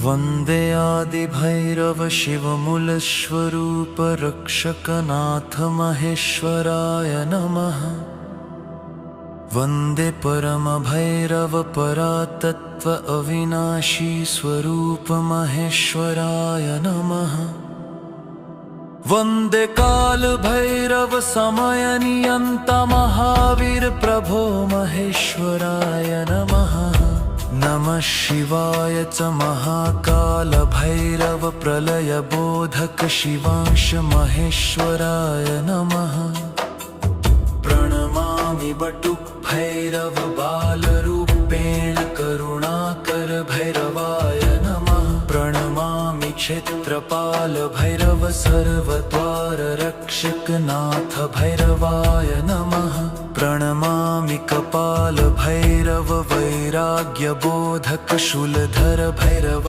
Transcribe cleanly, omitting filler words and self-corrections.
वन्दे आदिभैरव शिवमूलस्वरूप रक्षकनाथ महेश्वराय नमः। वन्दे परमभैरव परातत्त्व अविनाशी स्वरूप महेश्वराय नमः। वन्दे कालभैरव समयनियन्त महावीर प्रभो महेश्वराय नमः। नमः शिवाय च महाकाल भैरव प्रलयबोधक शिवांश महेश्वराय नमः। प्रणमामि बटुक भैरव बालरूपेण करुणाकर भैरवाय नमः। प्रणमामि क्षेत्रपाल भैरव सर्वद्वार रक्षक नाथ भैरवाय नमः। प्रणमामि कपाल भैरव वैराग्य बोधक शूलधर भैरव।